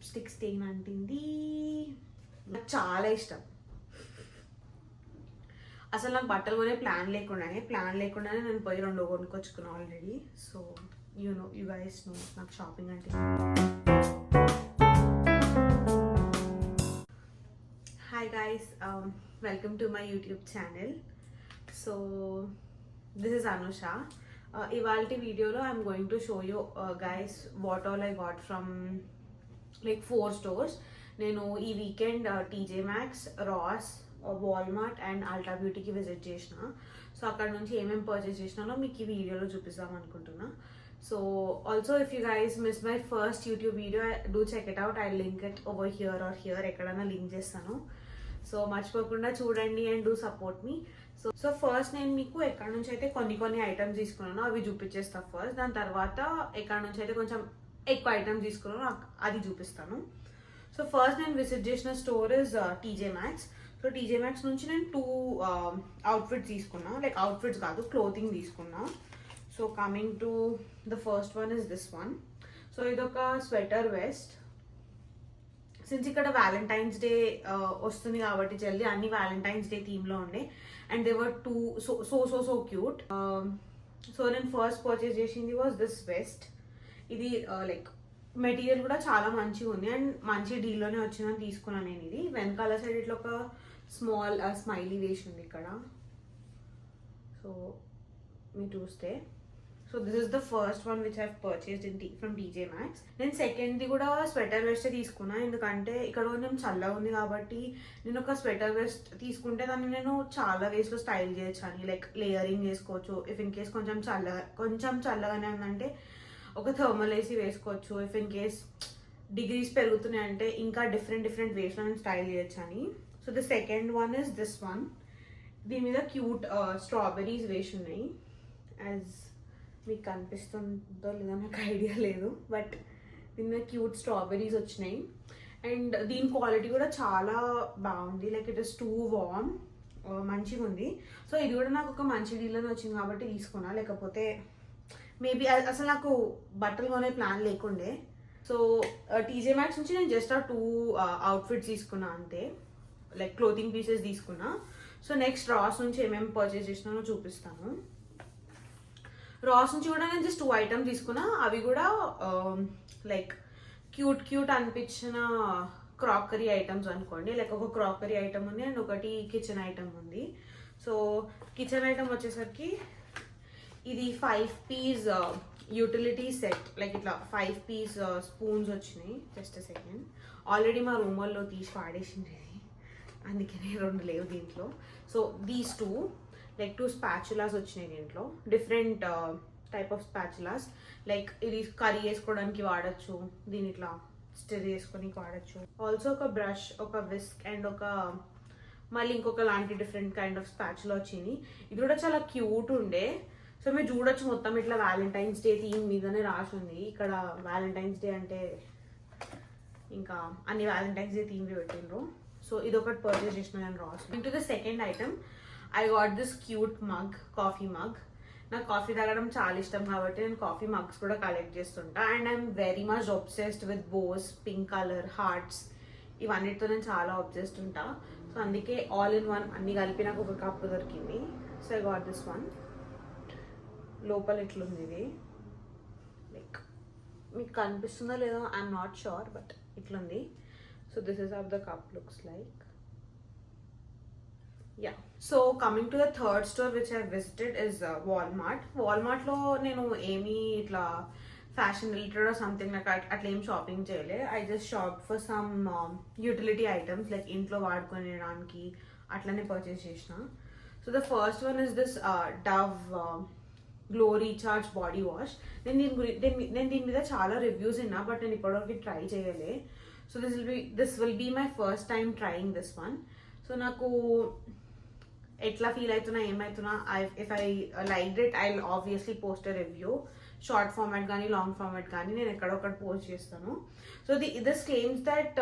Lipstick strain అంటింది. నాకు చాలా ఇష్టం. అసలు నాకు బట్టలు కొనే ప్లాన్ లేకుండానే నేను పోయి 2 కొనుక్కొచ్చుకున్నాను already. So you guys know నాకు షాపింగ్ అంటే. Hi guys, welcome to my YouTube channel. So this is Anusha. ఇవాల్టి వీడియోలో I'm going to show you guys what all I got from like 4 stores. నేను ఈ weekend TJ Maxx, Ross, Walmart and Ulta బ్యూటీకి visit చేసిన. సో అక్కడ నుంచి ఏమేమి పర్చేస్ చేసినానో మీకు ఈ వీడియోలో చూపిస్తాం అనుకుంటున్నా. So also if you guys miss my first YouTube video, do check it out. I link it over here or here, ఎక్కడైనా లింక్ చేస్తాను. సో మర్చిపోకుండా చూడండి and do support me. So first నేను మీకు ఎక్కడ నుంచి అయితే కొన్ని ఐటమ్స్ తీసుకున్నాను అవి చూపించేస్తాను ఫస్ట్. దాని తర్వాత ఎక్కడ నుంచి అయితే కొంచెం ఎక్కువ ఐటమ్స్ తీసుకున్నాను అది చూపిస్తాను. సో ఫస్ట్ నేను విజిట్ చేసిన store is TJ Maxx. So TJ Maxx నుంచి నేను 2 అవుట్ఫిట్స్ తీసుకున్నా, లైక్ అవుట్ఫిట్స్ కాదు, క్లోతింగ్ తీసుకున్నా. So coming to the first one is this one. So ఇదొక స్వెటర్ వెస్ట్. సిన్స్ ఇక్కడ వ్యాలంటైన్స్ డే వస్తుంది కాబట్టి జల్దీ అన్ని వ్యాలంటైన్స్ డే థీమ్లో ఉండే and they were too so cute. So నేను ఫస్ట్ పర్చేస్ చేసింది వాజ్ దిస్ వెస్ట్. ఇది లైక్ మెటీరియల్ కూడా చాలా మంచిగా ఉంది అండ్ మంచి డీల్లోనే వచ్చిందని తీసుకున్నాను నేను. ఇది వెనకాల సైడ్ ఇట్లా ఒక స్మాల్ స్మైలీ వేసి ఉంది ఇక్కడ. సో మీరు చూస్తే, so this is the first one which I've purchased from TJ Maxx. నేను సెకండ్ది కూడా స్వెటర్ వెస్ట్ తీసుకున్నా, ఎందుకంటే ఇక్కడ కొంచెం చల్లగా ఉంది కాబట్టి నేను ఒక స్వెటర్ వెస్ట్ తీసుకుంటే దాన్ని నేను చాలా వేస్లో స్టైల్ చేయొచ్చు అని, లైక్ లేయరింగ్ చేసుకోవచ్చు. ఇఫ్ ఇన్ కేస్ కొంచెం చల్లగానే ఉందంటే ఒక థర్మల్ వేసి వేసుకోవచ్చు. ఇఫ్ ఇన్ కేస్ డిగ్రీస్ పెరుగుతున్నాయి అంటే ఇంకా డిఫరెంట్ వేస్లో నేను స్టైల్ చేయొచ్చు అని. So the second one is this one. దీని మీద క్యూట్ స్ట్రాబెరీస్ వేసి ఉన్నాయి. యాజ్ మీకు కనిపిస్తుందో లేదో నాకు ఐడియా లేదు, బట్ దీని మీద క్యూట్ స్ట్రాబెరీస్ వచ్చినాయి అండ్ దీని క్వాలిటీ కూడా చాలా బాగుంది. Like it is too warm, మంచిగా ఉంది. సో ఇది కూడా నాకు ఒక మంచి డీల్లోనే వచ్చింది కాబట్టి తీసుకున్నా, లేకపోతే మేబీ అసలు నాకు బట్టలు కొనే ప్లాన్ లేకుండే. సో టీజే మ్యాక్స్ నుంచి నేను జస్ట్ 2 అవుట్ఫిట్స్ తీసుకున్నా అంతే, లైక్ క్లోతింగ్ పీసెస్ తీసుకున్నా. సో నెక్స్ట్ రాస్ నుంచి ఏమేమి పర్చేస్ చేసినానో చూపిస్తాను. రాస్ నుంచి కూడా నేను జస్ట్ 2 ఐటమ్స్ తీసుకున్నా. అవి కూడా లైక్ క్యూట్ అనిపించిన క్రాకరీ ఐటమ్స్ అనుకోండి. లైక్ ఒక క్రాకరీ ఐటమ్ ఉంది అండ్ ఒకటి కిచెన్ ఐటమ్ ఉంది. సో కిచెన్ ఐటమ్ వచ్చేసరికి ఇది 5 పీస్ యూటిలిటీ సెట్. లైక్ ఇట్లా 5 పీస్ స్పూన్స్ వచ్చినాయి. జస్ట్ సెకండ్, ఆల్రెడీ మా రూమ్ వాళ్ళు తీసి వాడేసింది, అందుకనే 2 లేవు దీంట్లో. సో దీస్ 2 లైక్ 2 స్పాచులాస్ వచ్చినాయి దీంట్లో, different type of spatulas. Like ఇది కర్రీ వేసుకోవడానికి వాడచ్చు, దీని ఇట్లా స్టిర్ చేసుకోనికి వాడచ్చు. ఆల్సో ఒక బ్రష్, ఒక విస్క్ అండ్ మళ్ళీ ఇంకొక లాంటి డిఫరెంట్ కైండ్ ఆఫ్ స్పాచులా వచ్చింది. ఇది కూడా చాలా క్యూట్ ఉండే. సో మీరు చూడొచ్చు మొత్తం ఇట్లా వ్యాలంటైన్స్ డే థీమ్ మీదనే రాసి ఉంది. ఇక్కడ వ్యాలంటైన్స్ డే అంటే ఇంకా అన్ని వ్యాలంటైన్స్ డే థీమ్ పెట్టిండ్రు. సో ఇది ఒకటి పర్చేస్ చేసిన నేను Ross. Into the second item I got this cute mug, coffee mug. నాకు కాఫీ తాగడం చాలా ఇష్టం కాబట్టి నేను కాఫీ మగ్స్ కూడా కలెక్ట్ చేస్తుంటా and I'm very much obsessed with bows, pink colour, hearts, ఇవన్నిటితో నేను చాలా అబ్సెస్డ్ ఉంటా. సో అందుకే ఆల్ ఇన్ వన్ అన్ని కలిపి నాకు ఒక కప్ దొరికింది. So I got this one. లోపల ఇట్లుంది ఇది, లైక్ మీకు కనిపిస్తుందో లేదో ఐఎమ్ నాట్ షూర్, బట్ ఇట్లుంది. So this is how the cup looks like. Yeah, so coming to the third store which I visited is Walmart. వాల్మార్ట్లో నేను ఏమీ ఇట్లా fashion related or something like అట్లా ఏం షాపింగ్ చేయలే. I just shop for some utility items, like ఇంట్లో వాడుకోవడానికి అట్లనే పర్చేస్ చేసిన. So the first one is this Dove glow recharge body wash. నేను దీని మీద చాలా రివ్యూస్ విన్నా, బట్ నేను ఇప్పటివరకు ట్రై చేయలే. So this will be my first time trying this one. So నాకు ఎట్లా ఫీల్ అవుతున్నా ఏమవుతున్నా, if I like it I will obviously post a review. Short format కానీ లాంగ్ ఫార్మాట్ కానీ నేను ఎక్కడొక్కటి పోస్ట్ చేస్తాను. సో దిస్ క్లెయిమ్స్ దట్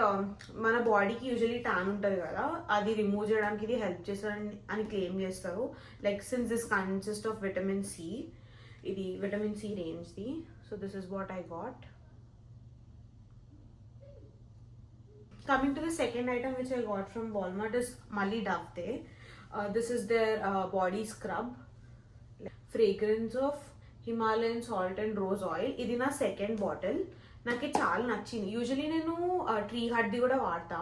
మన బాడీకి యూజువలీ ట్యాన్ ఉంటుంది కదా, అది రిమూవ్ చేయడానికి ఇది హెల్ప్ చేస్తుంది అని క్లెయిమ్ చేస్తారు. Like since this consist of vitamin C, ఇది విటమిన్ సి రేంజ్ది. So this is what I got. coming to the second item which I got from Walmart is Mali Davte. This is their body scrub. Fragrance of Himalayan salt and rose oil. ఇది నా second bottle. నాకు చాలా నచ్చింది. Usually నేను tree హడ్ది కూడా వాడతా,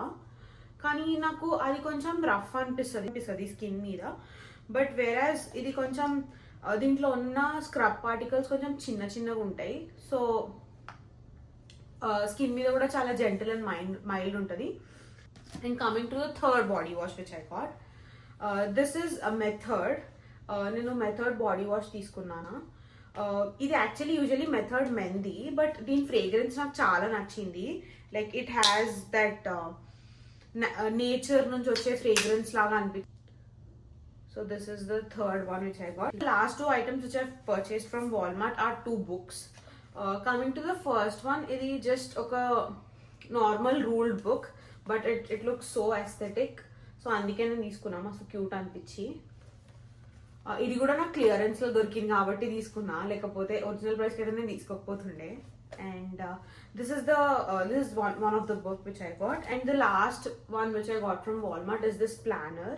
కానీ నాకు అది కొంచెం రఫ్ అనిపిస్తుంది స్కిన్ మీద. బట్ వేరాజ్ ఇది కొంచెం దీంట్లో ఉన్న స్క్రబ్ పార్టికల్స్ కొంచెం చిన్నగా ఉంటాయి. సో స్కిన్ మీద కూడా చాలా జెంటల్ అండ్ మైల్డ్ ఉంటుంది. And coming to the third body wash which I got, this is method. నేను మెథడ్ బాడీ వాష్ తీసుకున్నాను. ఇది యాక్చువల్లీ యూజువలీ మెథడ్ మెన్ది, బట్ దీని ఫ్రేగ్రెన్స్ నాకు చాలా నచ్చింది. Like it has that nature నుంచి వచ్చే ఫ్రేగ్రెన్స్ లాగా అనిపి. So this is the third one which I got. The last two items which I've purchased from Walmart are two books. Coming to the first one, it is just a normal ruled book, but it looks so aesthetic. So అందుకే నేను తీసుకున్నా, మస్తు cute అనిపించి. ఇది కూడా నాకు clearance లో దొరికింది కాబట్టి తీసుకున్నా, లేకపోతే ఒరిజినల్ ప్రైస్ అయితే నేను తీసుకోకపోతుండే. And this is one of the book which I got. And the last one which I got from Walmart is this planner.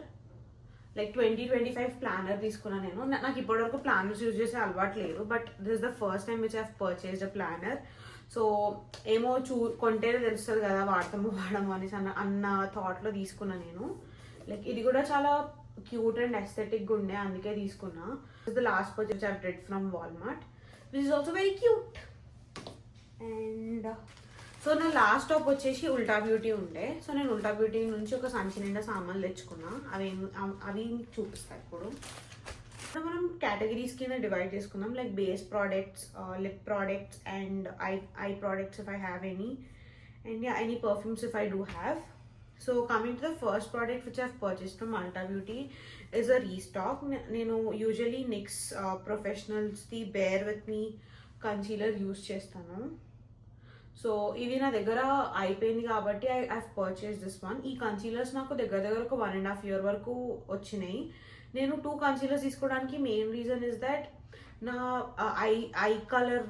Like 20-25 planner తీసుకున్నా నేను. నాకు ఇప్పటివరకు ప్లానర్స్ యూజ్ చేసే అలవాటు లేదు, but this is the first time which I've purchased a planner. So ఏమో కొంటేనే తెలుస్తుంది కదా వాడము అనేసి అన్న థాట్లో తీసుకున్నా నేను. లైక్ ఇది కూడా చాలా క్యూట్ అండ్ ఎస్థెటిక్గా ఉండే, అందుకే తీసుకున్నా. This the last purchase I've red from Walmart which is also very cute. And so నా లాస్ట్ స్టాప్ వచ్చేసి ఉల్టా బ్యూటీ ఉండే. సో నేను ఉల్టా బ్యూటీ నుంచి ఒక సంచి నిండా సామాన్లు తెచ్చుకున్నా. అవి చూపిస్తాను ఇప్పుడు. మనం కేటగిరీస్ కింద డివైడ్ చేసుకున్నాం, like base products, lip products and eye products if I have any, and any perfumes if I do have. So coming to the first product which I've purchased from Ulta beauty is a restock. నేను usually NYX ప్రొఫెషనల్స్ది bare with me concealer use చేస్తాను. So ఇవి నా దగ్గర అయిపోయింది కాబట్టి I purchase this one. ఈ concealers నాకు దగ్గర ఒక 1.5 year వరకు వచ్చినాయి. నేను 2 కన్సీలర్స్ తీసుకోవడానికి మెయిన్ రీజన్ ఇస్ దట్ నా ఐ కలర్,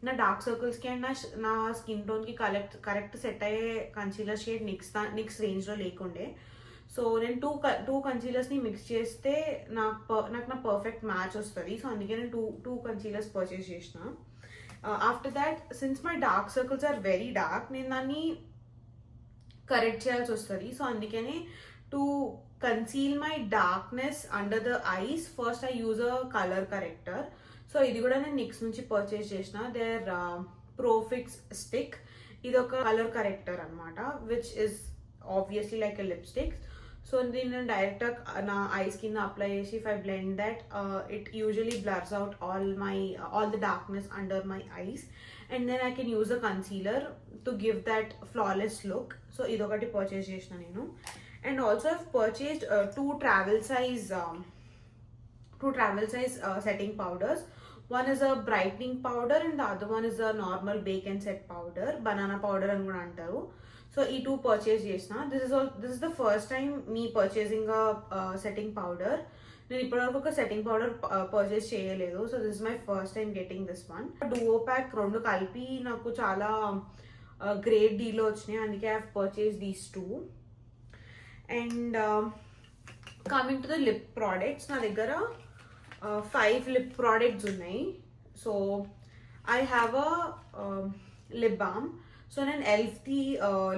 నా డార్క్ సర్కిల్స్కి అండ్ నా స్కిన్ టోన్కి కరెక్ట్ సెట్ అయ్యే కన్సీలర్ షేడ్ నిక్స్ రేంజ్లో లేకుండే. సో నేను టూ కన్సీలర్స్ని మిక్స్ చేస్తే నాకు నా పర్ఫెక్ట్ మ్యాచ్ వస్తుంది. సో అందుకే నేను టూ కన్సీలర్స్ పర్చేస్ చేసిన. After that, since my dark circles are very dark, నేను దాన్ని కరెక్ట్ చేయాల్సి వస్తుంది. సో అందుకనే to conceal my darkness under the eyes first I use a colour corrector. So ఇది కూడా నేను నిక్స్ నుంచి పర్చేస్ చేసిన. Their profix stick. ఇది ఒక కలర్ కరెక్టర్ అనమాట, which is obviously like a lipstick. So దీన్ని నేను డైరెక్ట్గా నా ఐస్ కింద అప్లై చేసి if I blend that, it usually blurs out all the darkness under my eyes, and then I can use a concealer to give that flawless look. So ఇదొకటి purchase చేసిన నేను. And also I've purchased two travel size setting powders. One is a brightening powder and the other one is a normal bake and set powder, banana powder అని కూడా అంటారు. So ఈ 2 purchase చేసిన. This is the first time me purchasing setting powder. నేను ఇప్పటివరకు ఒక setting powder purchase చేయలేదు. So this is my first time getting this one. Duo pack 2 కలిపి నాకు చాలా గ్రేట్ డీల్లో వచ్చినాయి, అందుకే I have purchase these 2. And coming to the lip products, నా దగ్గర 5 లిప్ ప్రోడక్ట్స్ ఉన్నాయి. So I have a lip balm. So నేను ఎల్ఫ్ది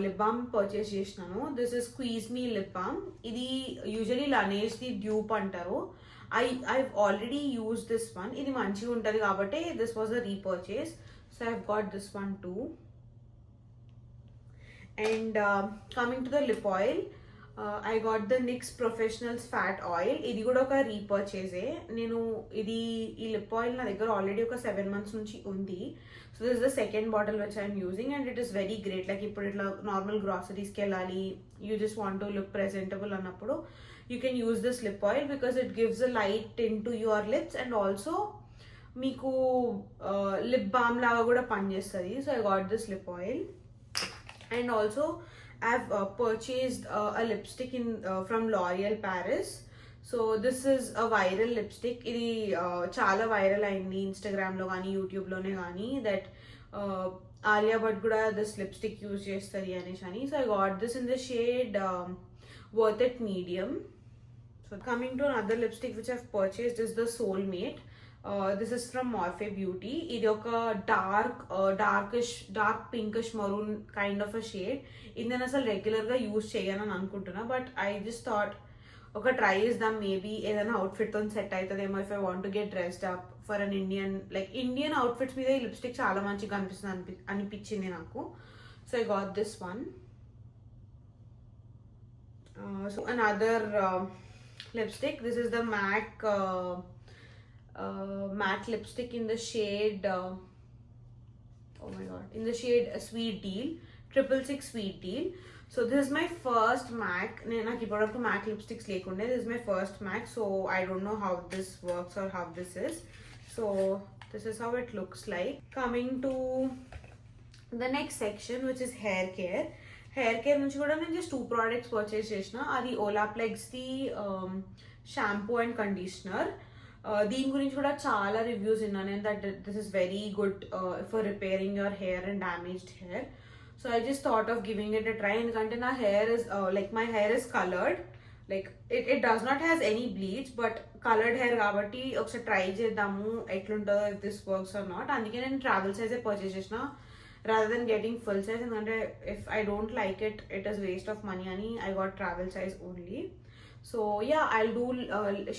లిప్ బామ్ పర్చేస్ చేసినాను. This is squeeze me lip balm. ఇది యూజువలీ లనేజ్ది డ్యూప్ అంటారు. I already use this one. ఇది మంచిగా ఉంటుంది కాబట్టి this was a repurchase. So I got this one too. And coming to the lip oil, I got the NYX professionals fat oil. ఇది కూడా ఒక రీపర్చేసే. నేను ఈ లిప్ ఆయిల్ నా దగ్గర ఆల్రెడీ ఒక 7 months నుంచి ఉంది. So this is the second bottle which I'm using and it is very great. Like ఇప్పుడు ఇట్లా నార్మల్ గ్రాసరీస్కి వెళ్ళాలి, you just want to look presentable అన్నప్పుడు you can use this lip oil because it gives a light tint to your lips and also మీకు lip balm లాగా కూడా పనిచేస్తుంది. So I got this lip oil. And also I've purchased a lipstick from L'Oreal Paris. So this is a viral lipstick. ఇది చాలా viral అయింది ఇన్స్టాగ్రామ్లో కానీ యూట్యూబ్లోనే కానీ. That Alia Bhatt kuda this lipstick use chestadi aneshani. So I got this in the shade Worth It Medium. So coming to another lipstick which I've purchased is the Soulmate. This is from Morphe Beauty. ఇది ఒక dark pinkish maroon kind of a shade. ఇది నేను అసలు రెగ్యులర్గా use చేయను అనుకుంటున్నా, but I just thought ఒక try చేద్దాం, మేబీ ఏదైనా అవుట్ఫిట్తో సెట్ అవుతుందేమో if I want to get dressed up for an Indian outfits మీద ఈ లిప్స్టిక్ చాలా మంచిగా అనిపిస్తుంది అనిపించింది నాకు. So I got this one. So another lipstick. This is the MAC matte lipstick in the shade oh my god, in the shade Sweet Deal, 666 Sweet Deal. So this is my first MAC. నాకు ఇప్పటివరకు MAC lipsticks లేకుండే. This is my first MAC, so I don't know how this works or how this is. So this is how it looks like. Coming to the next section, which is hair care. Hair care నుంచి కూడా నేను just 2 products purchase చేసిన. అది ఓలాప్లెక్స్ది shampoo and conditioner. దీని గురించి కూడా చాలా reviews విన్నాను నేను, that this is very good for repairing your hair and damaged hair. So I just thought of giving it a try. ఎందుకంటే నా hair is like my hair is coloured, like it does not has any bleach, but coloured hair కాబట్టి ఒకసారి try చేద్దాము ఎట్లుంటుందో, if this works or not. అందుకే నేను travel సైజే purchase చేసిన rather than getting full size. And if I don't like it, it is waste of money ani I got travel size only. So yeah, I'll do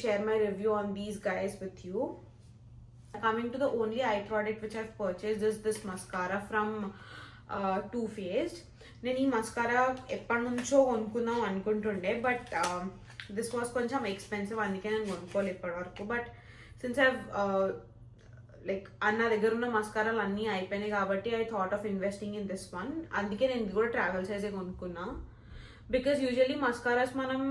share my review on these guys with you. Coming to the only eye product which I've purchased is this mascara from Too Faced. నేను ఈ mascara ఎప్పటి నుంచో కొనుక్కుందాం అనుకుంటుండే, but this was కొంచెం expensive, అందుకే నేను కొనుక్కోవాలి ఇప్పటి వరకు. బట్ సిన్స్ ఐవ్ లైక్ అన్న దగ్గర ఉన్న మస్కారాలు అన్నీ అయిపోయినాయి కాబట్టి I thought of investing in this one. అందుకే నేను ఇది కూడా ట్రావెల్ సైజే కొనుక్కున్నా. బికాస్ యూజువల్లీ మస్కారాస్ మనం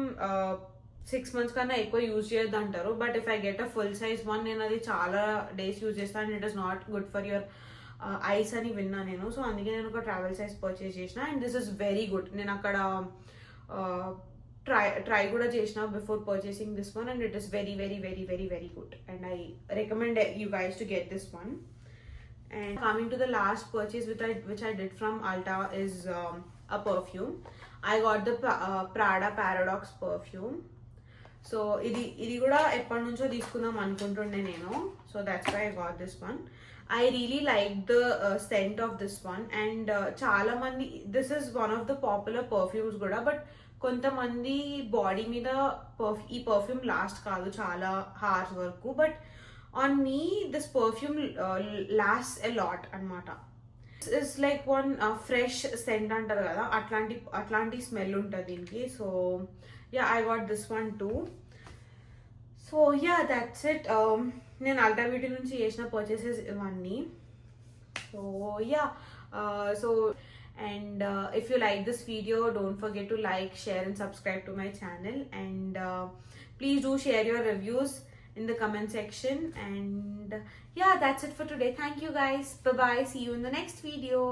6 months కన్నా ఎక్కువ యూజ్ చేయొద్దు అంటారు, but if I get a full size one నేను అది చాలా డేస్ యూజ్ చేస్తాను and it is not good for your eyes అని విన్నా నేను. సో అందుకే నేను ఒక ట్రావెల్ సైజ్ పర్చేస్ చేసిన and this is very good. నేను అక్కడ try kuda chesna before purchasing this one, and it is very good, and I recommend you guys to get this one. And coming to the last purchase which I did from Ulta is a perfume. I got the Prada Paradox perfume. So ఇది కూడా ఎప్పటి నుంచో తీసుకుందాం అనుకుంటుండే నేను. So that's why I got this one. I really like the scent of this one, and చాలా మంది, this is one of the popular perfumes కూడా, but కొంతమంది బాడీ మీద ఈ పర్ఫ్యూమ్ లాస్ట్ కాదు చాలా హార్స్ వరకు, but on me this perfume last a lot అనమాట. It's like one fresh scent అంటారు కదా, అట్లాంటి స్మెల్ ఉంటుంది దీనికి. So yeah, I got this one too. So yeah, that's it. నేను అల్టా బ్యూటీ నుంచి చేసిన పర్చేసెస్ ఇవన్నీ. సో yeah, so and if you like this video, don't forget to like, share and subscribe to my channel, and please do share your reviews in the comment section. And yeah, that's it for today. Thank you guys. Bye bye. See you in the next video.